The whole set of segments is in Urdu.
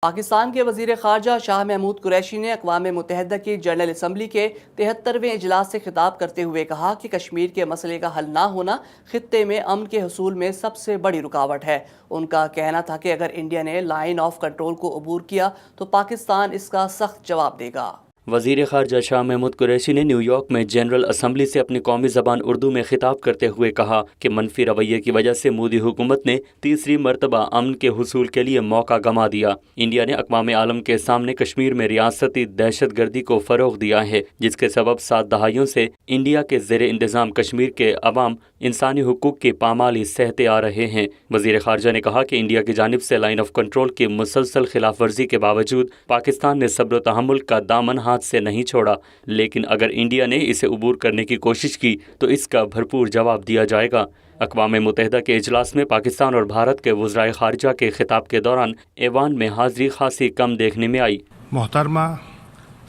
پاکستان کے وزیر خارجہ شاہ محمود قریشی نے اقوام متحدہ کی جنرل اسمبلی کے 73ویں اجلاس سے خطاب کرتے ہوئے کہا کہ کشمیر کے مسئلے کا حل نہ ہونا خطے میں امن کے حصول میں سب سے بڑی رکاوٹ ہے۔ ان کا کہنا تھا کہ اگر انڈیا نے لائن آف کنٹرول کو عبور کیا تو پاکستان اس کا سخت جواب دے گا۔ وزیر خارجہ شاہ محمود قریشی نے نیو یارک میں جنرل اسمبلی سے اپنی قومی زبان اردو میں خطاب کرتے ہوئے کہا کہ منفی رویے کی وجہ سے مودی حکومت نے تیسری مرتبہ امن کے حصول کے لیے موقع گنوا دیا۔ انڈیا نے اقوام عالم کے سامنے کشمیر میں ریاستی دہشت گردی کو فروغ دیا ہے، جس کے سبب 7 دہائیوں سے انڈیا کے زیر انتظام کشمیر کے عوام انسانی حقوق کی پامالی سہتے آ رہے ہیں۔ وزیر خارجہ نے کہا کہ انڈیا کی جانب سے لائن آف کنٹرول کی مسلسل خلاف ورزی کے باوجود پاکستان نے صبر و تحمل کا دامن ہاتھ سے نہیں چھوڑا، لیکن اگر انڈیا نے اسے عبور کرنے کی کوشش کی تو اس کا بھرپور جواب دیا جائے گا۔ اقوام متحدہ کے اجلاس میں پاکستان اور بھارت کے وزرائے خارجہ کے خطاب کے دوران ایوان میں حاضری خاصی کم دیکھنے میں آئی۔ محترمہ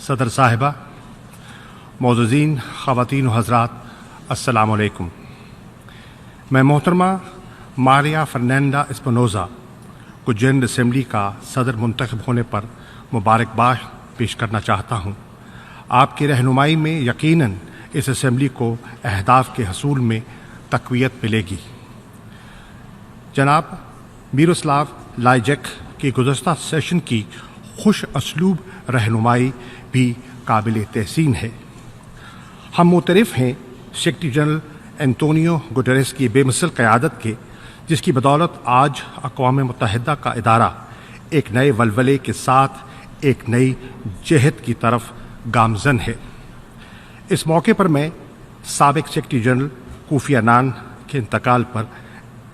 صدر صاحبہ، معززین خواتین و حضرات، السلام علیکم۔ میں محترمہ ماریا فرنینڈا اسپنوزا کو جنرل اسمبلی کا صدر منتخب ہونے پر مبارکباد پیش کرنا چاہتا ہوں۔ آپ کی رہنمائی میں یقیناً اس اسمبلی کو اہداف کے حصول میں تقویت ملے گی۔ جناب میروسلاو لائجیک کی گزشتہ سیشن کی خوش اسلوب رہنمائی بھی قابل تحسین ہے۔ ہم معترف ہیں سیکرٹری جنرل انطونیو گوٹریس کی بے مثل قیادت کے، جس کی بدولت آج اقوام متحدہ کا ادارہ ایک نئے ولولے کے ساتھ ایک نئی جہت کی طرف گامزن ہے۔ اس موقع پر میں سابق سیکرٹری جنرل کوفی عنان کے انتقال پر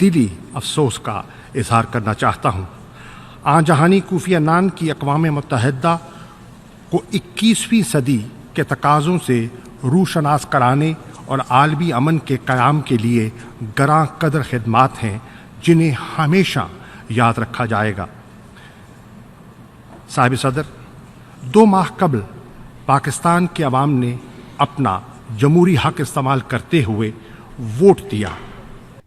دلی افسوس کا اظہار کرنا چاہتا ہوں۔ آن جہانی کوفی عنان کی اقوام متحدہ کو 21ویں صدی کے تقاضوں سے روشناس کرانے اور عالمی امن کے قیام کے لیے گراں قدر خدمات ہیں، جنہیں ہمیشہ یاد رکھا جائے گا۔ صاحب صدر، 2 ماہ قبل پاکستان کے عوام نے اپنا جمہوری حق استعمال کرتے ہوئے ووٹ دیا۔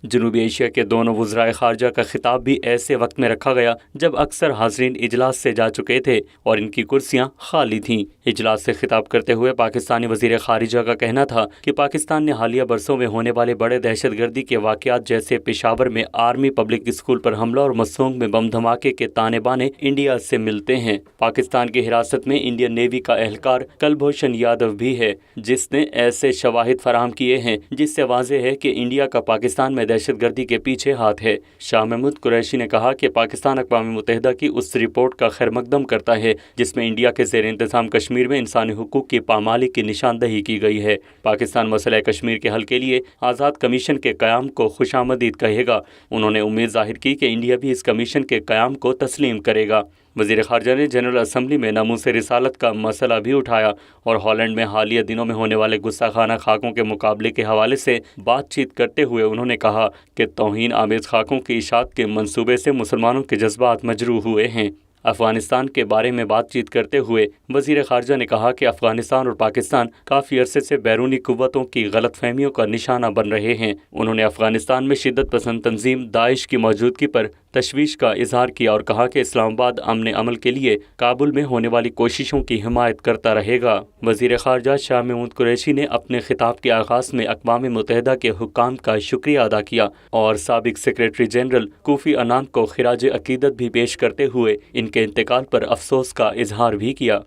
جنوبی ایشیا کے دونوں وزرائے خارجہ کا خطاب بھی ایسے وقت میں رکھا گیا جب اکثر حاضرین اجلاس سے جا چکے تھے اور ان کی کرسیاں خالی تھیں۔ اجلاس سے خطاب کرتے ہوئے پاکستانی وزیر خارجہ کا کہنا تھا کہ پاکستان نے حالیہ برسوں میں ہونے والے بڑے دہشت گردی کے واقعات جیسے پشاور میں آرمی پبلک اسکول پر حملہ اور مسونگ میں بم دھماکے کے تانے بانے انڈیا سے ملتے ہیں۔ پاکستان کی حراست میں انڈین نیوی کا اہلکار کلبھوشن یادو بھی ہے، جس نے ایسے شواہد فراہم کیے ہیں جس سے واضح ہے کہ انڈیا کا پاکستان میں دہشت گردی کے پیچھے ہاتھ ہے۔ شاہ محمود قریشی نے کہا کہ پاکستان اقوام متحدہ کی اس رپورٹ کا خیر مقدم کرتا ہے جس میں انڈیا کے زیر انتظام کشمیر میں انسانی حقوق کی پامالی کی نشاندہی کی گئی ہے۔ پاکستان مسئلہ کشمیر کے حل کے لیے آزاد کمیشن کے قیام کو خوش آمدید کہے گا۔ انہوں نے امید ظاہر کی کہ انڈیا بھی اس کمیشن کے قیام کو تسلیم کرے گا۔ وزیر خارجہ نے جنرل اسمبلی میں ناموس رسالت کا مسئلہ بھی اٹھایا اور ہالینڈ میں حالیہ دنوں میں ہونے والے گستاخانہ خاکوں کے مقابلے کے حوالے سے بات چیت کرتے ہوئے انہوں نے کہا کہ توہین آمیز خاکوں کی اشاعت کے منصوبے سے مسلمانوں کے جذبات مجروح ہوئے ہیں۔ افغانستان کے بارے میں بات چیت کرتے ہوئے وزیر خارجہ نے کہا کہ افغانستان اور پاکستان کافی عرصے سے بیرونی قوتوں کی غلط فہمیوں کا نشانہ بن رہے ہیں۔ انہوں نے افغانستان میں شدت پسند تنظیم داعش کی موجودگی پر تشویش کا اظہار کیا اور کہا کہ اسلام آباد امن عمل کے لیے کابل میں ہونے والی کوششوں کی حمایت کرتا رہے گا۔ وزیر خارجہ شاہ محمود قریشی نے اپنے خطاب کے آغاز میں اقوام متحدہ کے حکام کا شکریہ ادا کیا اور سابق سیکریٹری جنرل کوفی عنان کو خراج عقیدت بھی پیش کرتے ہوئے ان کے انتقال پر افسوس کا اظہار بھی کیا۔